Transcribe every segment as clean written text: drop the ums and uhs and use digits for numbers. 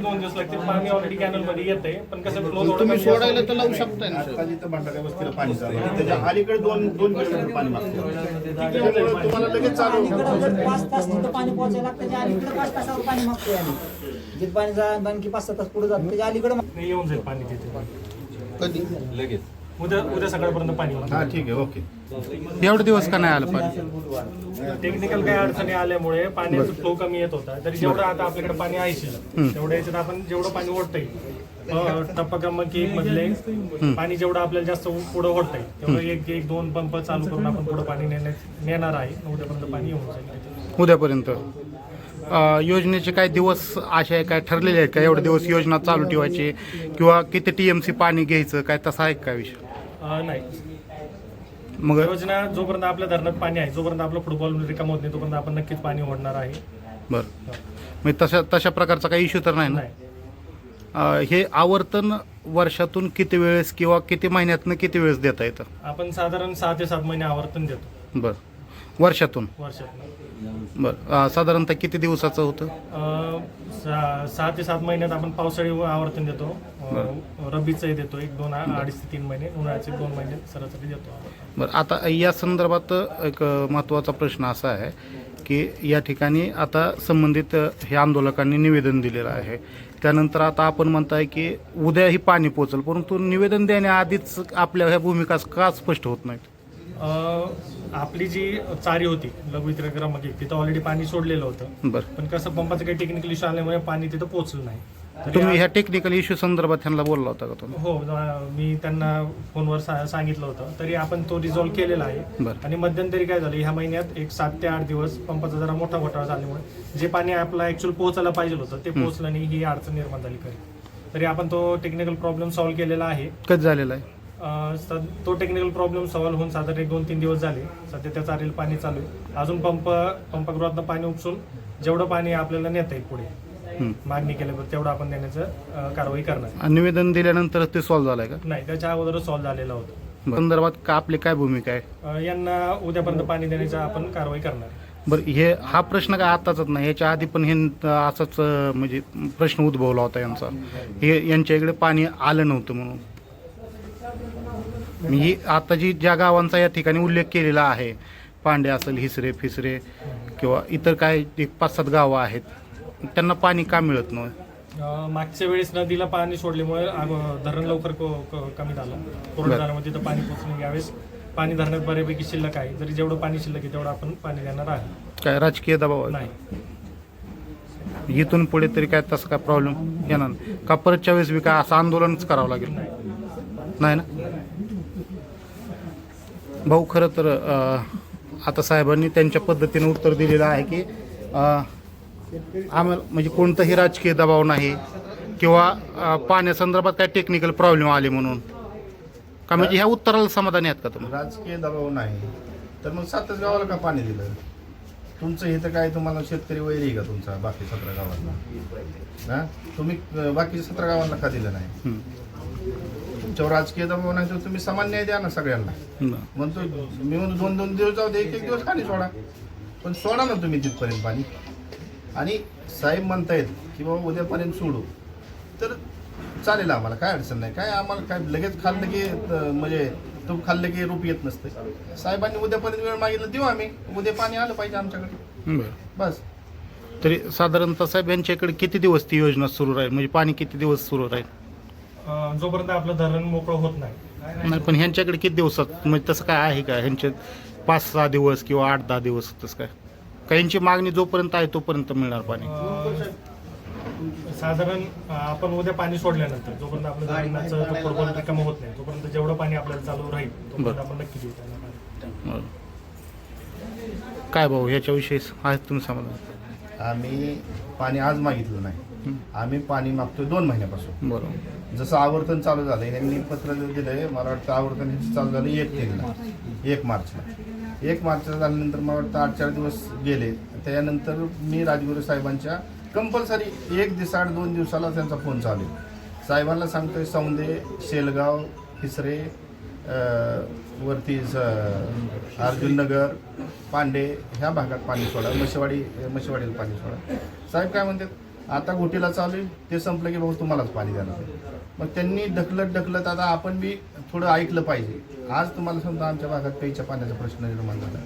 2 दिवस लागतील. पाणी ऑलरेडी कॅनल मध्ये येते, पण कसं फ्लो तुम्ही सोडायला तर लावू शकताय ना सर. आता जिथं भंडाऱ्या वस्तीला पाणी चालू आहे, त्याच्या अलीकडे 2 किलोमीटर पाणी मागतं. त्यामुळे तुम्हाला लगेच चालू अलीकडं 5 तास तिथं पाणी पोहोचायला लागतं. त्याच्या अलीकडे 5 तासावर पाणी मागतोय आम्ही. जिथं पाणी आणखी 5-6 तास पुढे जातं त्याच्या अलीकडे येऊन जाईल पाणी तिथे. कधी लगेच उद्या सकाळपर्यंत पाणी होईल. हा ठीक आहे, ओके. एवढे दिवस का नाही आलं पाणी? टेक्निकल काही अडचणी आल्यामुळे पाण्याचा फ्लो कमी येत होता. तरी जेवढं आता आपल्याकडे पाणी आहे शिल्लक, तेवढ्या याच्यात आपण जेवढं पाणी ओढता येईल, टप्पा क्रमांक 1 मधले पाणी जेवढं आपल्याला जास्त पुढे ओढता येईल तेवढं एक 2 पंप चालू करून आपण पुढे पाणी नेणार आहे. उद्यापर्यंत पाणी येऊन जाईल. उद्यापर्यंत योजनेचे काय दिवस असे आहे, काय ठरलेले आहेत का एवढे दिवस योजना चालू ठेवायची, किंवा किती TMC पाणी घ्यायचं, काय तसा आहे का विषय? नाही, मग योजना जोपर्यंत आपल्या धरणात पाणी आहे, जोपर्यंत आपलं फुटबॉल रिकाम होत नाही, तोपर्यंत आपण नक्कीच पाणी ओढणार आहे. बरं, मग तशा प्रकारचा काही इश्यू तर नाही ना? हे आवर्तन वर्षातून किती वेळेस किंवा किती महिन्यातनं किती वेळेस देता येतं? आपण साधारण 6 ते 7 महिने आवर्तन देतो बरं, वर्षातून. बरं, साधारणतः किती दिवसाचं होतं? 6 ते 7 महिन्यात आपण पावसाळी आवर्तन देतो, रब्बीचंही देतो 1, 2, 2.5 ते 3 महिने, उन्हाळ्याचे 2 महिने सरासरी देतो. बरं, आता या संदर्भात एक महत्त्वाचा प्रश्न असा आहे की या ठिकाणी आता संबंधित हे आंदोलकांनी निवेदन दिलेलं आहे. त्यानंतर आता आपण म्हणताय की उद्याही पाणी पोचेल, परंतु निवेदन देण्याआधीच आपल्या ह्या भूमिका का स्पष्ट होत नाहीत? आपली जी चारी होती लघु वितरण क्रमांक 1, तिथं ऑलरेडी पाणी सोडलेलं होतं. बरं, पण कसं पंपाचं काही टेक्निकल इश्यू आल्यामुळे पाणी तिथं पोहोचलं नाही. तुम्ही ह्या टेक्निकल इश्यू संदर्भात त्यांना बोलला होता का तुम्ही? हो, मी त्यांना फोनवर सांगितलं होतं. तरी आपण तो रिझॉल्व्ह केलेला आहे. बरं. आणि मध्यंतरी काय झालं, ह्या महिन्यात 7 ते 8 दिवस पंपाचा जरा मोठा घोटाळा झाल्यामुळे जे पाणी आपलं ऍक्च्युअल पोहोचायला पाहिजे होतं ते पोहोचलं नाही, ही अडचण निर्माण झाली खरी. तरी आपण तो टेक्निकल प्रॉब्लेम सॉल्व्ह केलेला आहे. कधी झालेला आहे? तो टेक्निकल प्रॉब्लेम सॉल्व्ह होऊन साधारण 1-2-3 दिवस झाले. सध्या त्याचं आलेलं पाणी चालू आहे. अजून पंपगृहातनं पाणी उपसून जेवढं पाणी आपल्याला नेता येईल पुढे मागणी केल्यावर तेवढं आपण देण्याचं कारवाई करणार. निवेदन दिल्यानंतर ते सॉल्व्ह झालंय का? नाही, त्याच्या अगोदरच सॉल्व्ह झालेला होता. संदर्भात का आपली काय भूमिका आहे? यांना उद्यापर्यंत पाणी देण्याचं आपण कारवाई करणार. बरं, हा प्रश्न काय आताच नाही, याच्या आधी पण हे असाच म्हणजे प्रश्न उद्भवला होता यांचा. हे यांच्या इकडे पाणी आलं नव्हतं म्हणून. ही आता ज्या गावांचा या ठिकाणी उल्लेख केलेला आहे, पांडे असेल, हिसरे फिसरे किंवा इतर काय 5-7 गावं आहेत, त्यांना पाणी का मिळत नाही? मागच्या वेळेस नदीला पाणी सोडल्यामुळे धरण लवकर कमी झालं. कोरडं धरणामध्ये तिथं पाणी पोचलं. यावेळेस पाणी धरणात बऱ्यापैकी शिल्लक आहे. जरी जेवढं पाणी शिल्लक आहे तेवढं आपण पाणी देणार आहे. काय राजकीय दबाव नाही, इथून पुढे तरी काय तसं काय प्रॉब्लेम येणार नाही का? परतच्या वेळेस बी काय असं आंदोलनच करावं लागेल? नाही ना भाऊ? खरं तर आता साहेबांनी त्यांच्या पद्धतीने उत्तर दिलेलं आहे की आम्हाला म्हणजे कोणताही राजकीय दबाव नाही किंवा पाण्यासंदर्भात काय टेक्निकल प्रॉब्लेम आले म्हणून का, म्हणजे ह्या उत्तराला समाधानी आहेत का तुम्ही? राजकीय दबाव नाही तर मग 7च गावाला का पाणी दिलं? तुमचं हे तर काय, तुम्हाला शेतकरी वैर आहे का तुमचा बाकी 17 गावांना? तुम्ही बाकी 17 गावांना का दिलं नाही? तुमच्यावर राजकीय दबाव नाही तर तुम्ही समान न्याय द्या ना सगळ्यांना. म्हणतो मी म्हणतो 2-2 दिवस जाऊ दे, 1-1 दिवस पाणी सोडा, पण सोडा ना तुम्ही तिथपर्यंत पाणी. आणि साहेब म्हणतायत की बाबा उद्यापर्यंत सोडू, तर चालेल, आम्हाला काय अडचण नाही. काय आम्हाला काय लगेच खाल्लं की म्हणजे तूप खाल्लं की रूप येत नसतं. साहेबांनी उद्यापर्यंत वेळ मागितलं देऊ आम्ही. उद्या पाणी आलं पाहिजे आमच्याकडे, बस. तरी साधारणतः साहेब यांच्याकडे किती दिवस ती योजना सुरू राहील, म्हणजे पाणी किती दिवस सुरू राहील? जोपर्यंत आपलं धरण मोकळं होत नाही. नाही, पण ह्यांच्याकडे किती दिवसात, म्हणजे तसं काय आहे का ह्यांचे 5-6 दिवस किंवा 8-10 दिवस तसं काय? काहींची मागणी जोपर्यंत आहे तोपर्यंत मिळणार पाणी? साधारण आपण उद्या पाणी सोडल्यानंतर जोपर्यंत आपलं धरणाचं फुटबॉल रिकाम होत नाही तोपर्यंत जेवढं पाणी आपल्याला चालू राहील तोपर्यंत आपण नक्की देऊ त्यांना. काय भाऊ ह्याच्याविषयी आहेत तुम्ही समाधान? आम्ही पाणी आज मागितलं नाही, आम्ही पाणी मागतोय 2 महिन्यापासून. बरोबर. जसं आवर्तन चालू झालं, यांनी पत्र दिलंय, मला वाटतं आवर्तन ह्याचं चालू झालं 1 मार्चला. 1 मार्चला झाल्यानंतर मला वाटतं 8-4 दिवस गेले. त्यानंतर मी राजगुरू साहेबांच्या कंपल्सरी 1 दिवस 2 दिवसाला त्यांचा फोन चालू आहे. साहेबांना सांगतोय सौंदे, शेलगाव, हिसरे, वरती अर्जुननगर, पांडे ह्या भागात पाणी सोडा, मशेवाडीला पाणी सोडा. साहेब काय म्हणतात, आता गोटीला चालू आहे, ते संपलं की भाऊ तुम्हालाच पाणी देणार. मग त्यांनी ढकलत आता आपण बी थोडं ऐकलं पाहिजे. आज तुम्हाला समजा आमच्या भागात प्यायच्या पाण्याचा प्रश्न निर्माण झाला.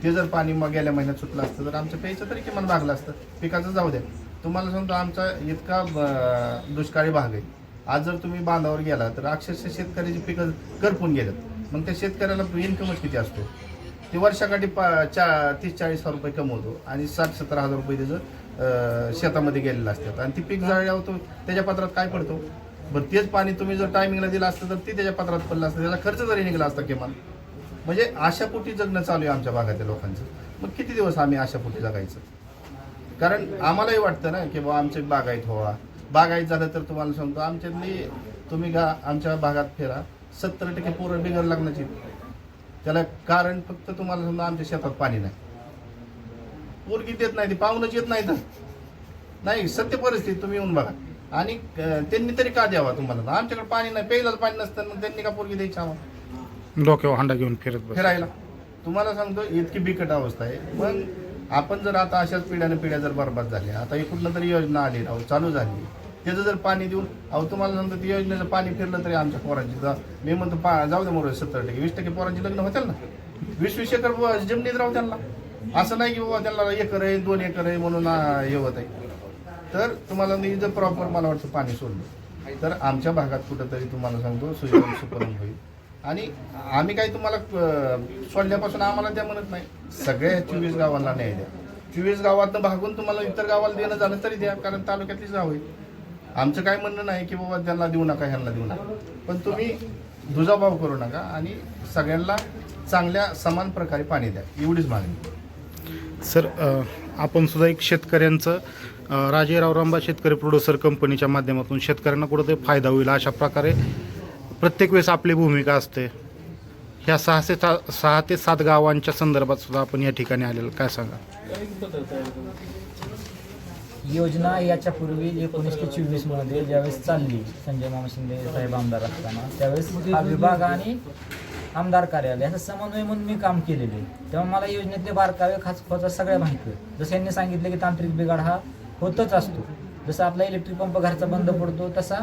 ते जर पाणी मग गेल्या महिन्यात सुटलं असतं तर आमचं प्यायचं तरी किमान भागलं असतं. पिकाचं जाऊ द्या. तुम्हाला समजा आमचा इतका दुष्काळी भाग आहे. आज जर तुम्ही बांधावर गेला तर अक्षरशः शेतकऱ्याची पिकं करपून गेलं. मग त्या शेतकऱ्याला इन्कमच किती असतो? ते वर्षाकाठी 30-40 हजार रुपये कमवतो आणि 60-70 हजार रुपये त्याचं शेतामध्ये गेलेलं असतात. आणि ती पीक जाळल्यावर तो त्याच्या पत्रात काय पडतो? बरं तेच पाणी तुम्ही जर टायमिंगला दिलं असतं तर ती त्याच्या पत्रात पडलं असतं. त्याचा खर्च जरी निघाला असता किमान. म्हणजे अशा पोटी जगणं चालू आहे आमच्या भागातील लोकांचं. मग किती दिवस आम्ही अशा पोटी जगायचं? कारण आम्हालाही वाटतं ना की बाबा आमचे बागायत व्हावा. बागायत झालं तर तुम्हाला सांगतो आमच्यातली तुम्ही आमच्या भागात फिरा 70% पोरं बिगर लग्नाची. त्याला कारण फक्त तुम्हाला समजा आमच्या शेतात पाणी नाही. पोरगी देत नाही, ती पाहुणच येत नाही. तर नाही सत्य परिस्थिती तुम्ही येऊन बघा. आणि त्यांनी तरी का द्यावा तुम्हाला? आमच्याकडे पाणी नाही, प्यायलाच पाणी नसतं, मग त्यांनी का पोरगी द्यायची आम्हाला? डोक्यावर हांडा घेऊन फिरायला तुम्हाला सांगतो इतकी बिकट अवस्था आहे. मग आपण जर आता अशाच पिढ्या जर बरबाद झाल्या, आता कुठलं तरी योजना आली राहू चालू झाली, त्याचं जर पाणी देऊन तुम्हाला सांगतो ती योजनेचं पाणी फिरलं तरी आमच्या पोरांची मी म्हणतो जाऊ दे मोर 70% 20% पोरांची लग्न होतील ना. 20-20 एकर जमिनीत राहू त्यांना. असं नाही की बाबा त्यांना 1 एकर आहे 2 एकर आहे म्हणून हे होत आहे. तर तुम्हाला मी जर प्रॉपर मला वाटतं पाणी सोडलं तर आमच्या भागात कुठंतरी तुम्हाला सांगतो सुपरण होईल. आणि आम्ही काही तुम्हाला सोडल्यापासून आम्हाला त्या म्हणत नाही. सगळ्या 24 गावांना न्याय द्या. 24 गावातनं भागून तुम्हाला इतर गावाला देणं झालं तरी द्या, कारण तालुक्यातलीच गाव आहे. आमचं काय म्हणणं नाही की बाबा त्यांना देऊ नका ह्यांना देऊ नका, पण तुम्ही दुजाभाव करू नका आणि सगळ्यांना चांगल्या समान प्रकारे पाणी द्या, एवढीच मागणी. सर आपण सुद्धा एक शेतकऱ्यांचं राजेराव रामबा शेतकरी प्रोड्युसर कंपनीच्या माध्यमातून शेतकऱ्यांना कुठंतरी फायदा होईल अशा प्रकारे प्रत्येक वेळेस आपली भूमिका असते. ह्या 6 ते 7 गावांच्या संदर्भात सुद्धा आपण या ठिकाणी आलेलं काय सांगा? योजना याच्यापूर्वी 19 ते 24 मध्ये ज्यावेळेस चालली संजय मामा शिंदे साहेब आमदार असताना, त्यावेळेस हा विभाग आणि आमदार कार्यालय याचं समन्वय म्हणून मी काम केलेले. तेव्हा मला योजनेतले बारकावे खाचखोचा सगळ्या माहिती आहे. जसं यांनी सांगितलं की तांत्रिक बिघाड हा होतच असतो. जसं आपला इलेक्ट्रिक पंप घरचा बंद पडतो तसा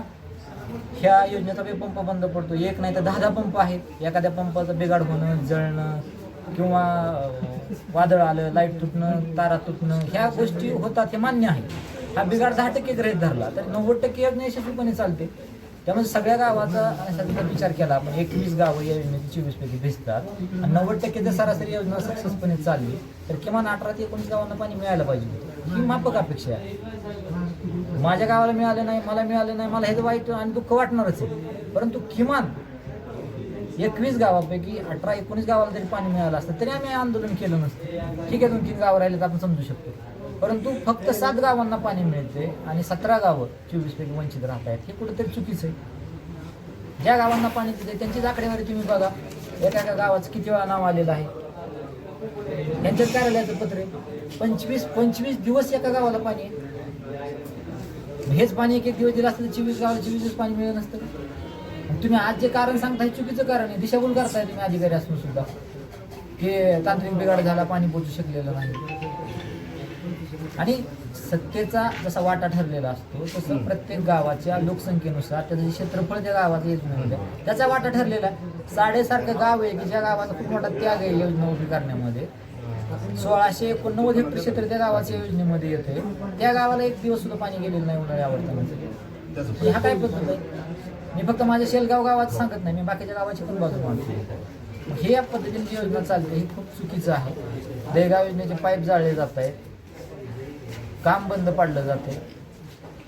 ह्या योजनेचा पंप बंद पडतो. एक नाही तर 10 पंप आहेत. एखाद्या पंपाचं बिघाड होणं, जळणं किंवा वादळ आलं, लाईट तुटणं, तारा तुटणं, ह्या गोष्टी होतात हे मान्य आहे. हा बिघाड 10% गृहीत धरला तर 90% योजना यशस्वीपणे चालते. त्यामुळे सगळ्या गावाचा जर विचार केला आपण 21 गावं या योजनेची 24 पैकी भिजतात आणि 90% जर सरासरी योजना सक्सेसपणे चालली तर किमान 18 ते 19 गावांना पाणी मिळायला पाहिजे. ही माफक अपेक्षा आहे. माझ्या गावाला मिळालं नाही, मला मिळालं नाही, मला हे वाईट आणि दुःख वाटणारच आहे. परंतु किमान 21 गावापैकी 18-19 गावाला जरी पाणी मिळालं असतं तरी आम्ही आंदोलन केलं नसतं. ठीक आहे 2-3 गावं राहिले तर आपण समजू शकतो. परंतु फक्त 7 गावांना पाणी मिळते आणि 17 गावं 24 पैकी वंचित राहत आहेत. हे कुठेतरी चुकीचं आहे. ज्या गावांना पाणी देते त्यांचीच आकडेवारी तुम्ही बघा. एका गावाचं किती वेळा नाव आलेलं आहे. यांच्याच कार्यालयाचं पत्र आहे. 25 दिवस एका गावाला पाणी आहे. हेच पाणी एक दिवस दिलं असतं तर 24 गावाला 24 दिवस पाणी मिळत नसतं. तुम्ही आज जे कारण सांगताय चुकीचं कारण आहे. दिशाभूल करताय तुम्ही अधिकारी असून सुद्धा की तांत्रिक बिघाड झाला, पाणी पोचू शकलेलं नाही. आणि सत्तेचा जसा वाटा ठरलेला असतो तसं प्रत्येक गावाच्या लोकसंख्येनुसार त्याचं क्षेत्रफळ त्या गावाचं योजनेमध्ये त्याचा वाटा ठरलेला आहे. साडेसारखं गाव आहे की ज्या गावाचा खूप मोठा त्याग आहे योजना उभी करण्यामध्ये. 1689 हेक्टर क्षेत्र त्या गावाच्या योजनेमध्ये येते. त्या गावाला एक दिवस सुद्धा पाणी गेलेलं नाही उन्हाळ्या आवर्तनाचं. हा काय पद्धत आहे? मी फक्त माझ्या शेलगाव गावात सांगत नाही, मी बाकीच्या गावाची पण बाजू मांडतो. हे या पद्धतीने जी योजना चालते हे खूप चुकीचं आहे. देगाव योजनेचे पाईप जाळले जात आहेत, काम बंद पाडलं जाते,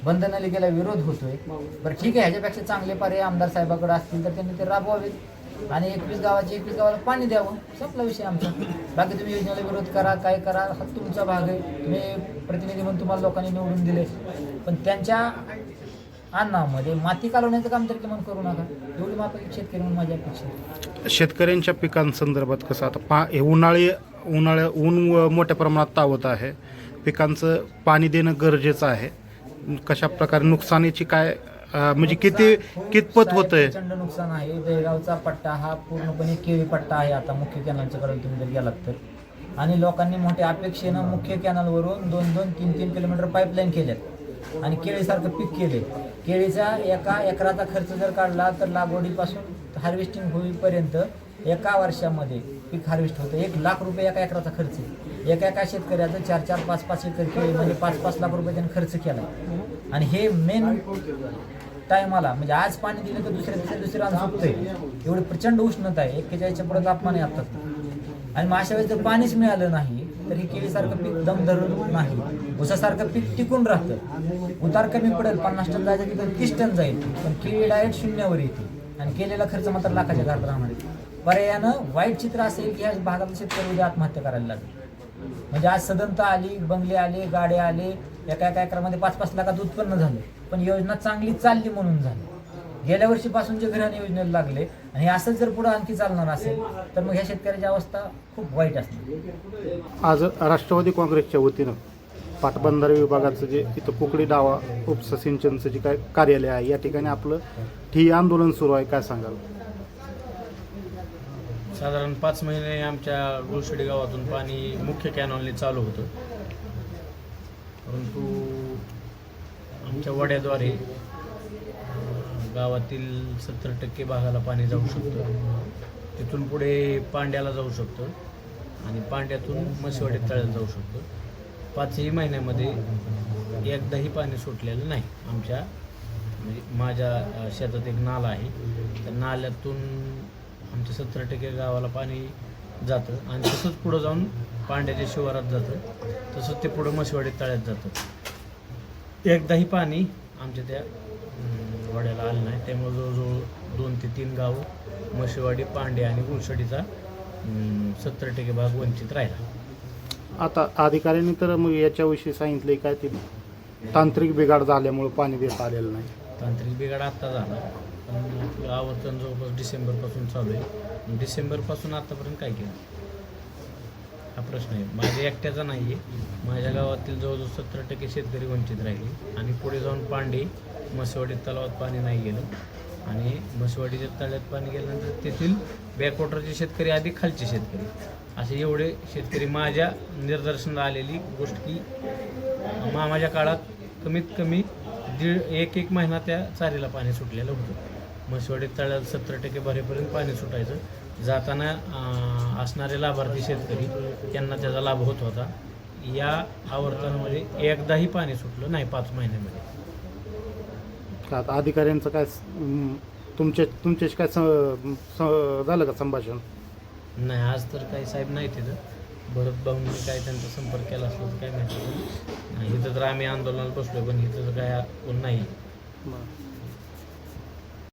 बंद नलिकेला विरोध होतोय. बरं ठीक आहे, ह्याच्यापेक्षा चांगले पर्याय आमदार साहेबाकडे असतील तर त्यांनी ते राबवावेत आणि 21 गावाला पाणी द्यावं. संपला विषय आमचा. बाकी तुम्ही योजनेला विरोध करा, काय करा, हा तुमचा भाग आहे. तुम्ही प्रतिनिधी म्हणून तुम्हाला लोकांनी निवडून दिले, पण त्यांच्या अन्नामध्ये माती कालवण्याचं काम तरी किमान करू नका. एवढी माफक शेतकरी म्हणून माझी अपेक्षा. शेतकऱ्यांच्या पिकांसंदर्भात कसं आता ऊन मोठ्या प्रमाणात तावत आहे. पिकांचं पाणी देणं गरजेचं आहे. कशा प्रकारे नुकसानीची काय म्हणजे कितपत होतंय? प्रचंड नुकसान आहे. देगावचा पट्टा हा पूर्णपणे केळी पट्टा आहे. आता मुख्य कॅनलच्या कडे तुम्ही जर गेलात तर, आणि लोकांनी मोठ्या अपेक्षेनं मुख्य कॅनलवरून 2-2, 3-3 किलोमीटर पाईपलाईन केल्यात. आणि केळीसारखं पीक केले. केळीचा एका एकराचा खर्च जर काढला तर लागवडीपासून हार्वेस्टिंग होईपर्यंत एका वर्षामध्ये पीक हार्वेस्ट होतं. 1 लाख रुपये एका एकराचा खर्च आहे. एका शेतकऱ्याचं 4-4, 5-5 एकर केळी म्हणजे 5-5 लाख रुपये त्याने खर्च केला. आणि हे मेन टायमाला म्हणजे आज पाणी दिलं तर दुसऱ्या रान सुकतंय. एवढी प्रचंड उष्णता आहे, 41च्या पुढे तापमान आहे आता. आणि मग अशा वेळेस जर पाणीच मिळालं नाही तर हे केळीसारखं पीक दम धरून नाही, ऊसासारखं पीक टिकून राहतं. उतार कमी पडेल, 50 टन जायचं तिथं 30 टन जाईल, पण केळी डायरेक्ट शून्यावर येते आणि केलेला खर्च मात्र लाखाच्या घरात राहणार आहे. पर्यायानं वाईट चित्र असेल की ह्या भागातले शेतकरी उद्या आत्महत्या करायला लागले. म्हणजे आज सदनता आली, बंगले आले, गाड्या आले, एका एकरामध्ये 5-5 लाखात उत्पन्न झालं, पण योजना चांगली चालली म्हणून झाली. गेल्या वर्षीपासून जे ग्रहण योजनेला लागले आणि हे असंच जर पुढे आणखी चालणार असेल तर मग ह्या शेतकऱ्याची अवस्था खूप वाईट असणार. आज राष्ट्रवादी काँग्रेसच्या वतीनं पाटबंधारे विभागाचं जे इथं कुकडी डावा उपसा सिंचनचं जे काय कार्यालय आहे या ठिकाणी आपलं ठिय्या आंदोलन सुरू आहे, काय सांगाल? साधारण 5 महिने आमच्या गुळशेडी गावातून पाणी मुख्य कॅनॉलने चालू होतं, परंतु आमच्या वड्याद्वारे गावातील 70% भागाला पाणी जाऊ शकतं. तिथून पुढे पांड्याला जाऊ शकतं आणि पांड्यातून मसिवाडी तळ्याला जाऊ शकतं. 5ही महिन्यामध्ये एकदाही पाणी सुटलेलं नाही. आमच्या म्हणजे माझ्या शेतात एक नाला आहे, त्या नाल्यातून आमच्या 70% गावाला पाणी जातं आणि तसंच पुढं जाऊन पांड्याच्या शिवारात जातं, तसंच ते पुढं मसिवाडी तळ्यात जातं. एकदाही पाणी आमच्या त्या वड्याला आलं नाही. त्यामुळे जवळजवळ 2 ते 3 गावं मसिवाडी, पांडे आणि गुळशेडीचा 70% भाग वंचित राहिला. आता अधिकाऱ्यांनी तर मग याच्याविषयी सांगितले काय ते तांत्रिक बिघाड झाल्यामुळे पाणी देता आलेलं नाही. तांत्रिक बिघाड आत्ता झाला, पण आपलं आवर्तन जवळपास डिसेंबरपासून चालू आहे. डिसेंबरपासून आत्तापर्यंत काय केलं हा प्रश्न आहे. माझ्या एकट्याचा नाही आहे, माझ्या गावातील जवळजवळ 70% शेतकरी वंचित राहिले. आणि पुढे जाऊन पांडे मसिवाडी तलावात पाणी नाही गेलं आणि मसिवाडीच्या तळ्यात पाणी गेल्यानंतर तेथील बॅकवॉटरचे शेतकरी अधिक खालचे शेतकरी असे एवढे शेतकरी माझ्या निदर्शनाला आलेली गोष्ट की माझ्या काळात कमीत कमी 1 महिना त्या चारीला पाणी सुटलेलं होतं. मसिवाडी तळ्यात 70% भरेपर्यंत पाणी सुटायचं. जाताना असणारे लाभार्थी शेतकरी यांना त्याचा लाभ होत होता. या आवर्तनामध्ये एकदाही पाणी सुटलं नाही 5 महिन्यामध्ये. आता अधिकाऱ्यांचं काय तुमच्याशी काय झालं का संभाषण? नाही, आज तर काही साहेब नाही तिथं. भरत भाऊंनी काय त्यांचा संपर्क केला असला तर काय माहिती. इथं तर आम्ही आंदोलनाला बसलो, पण इथं तर काय कोण नाही.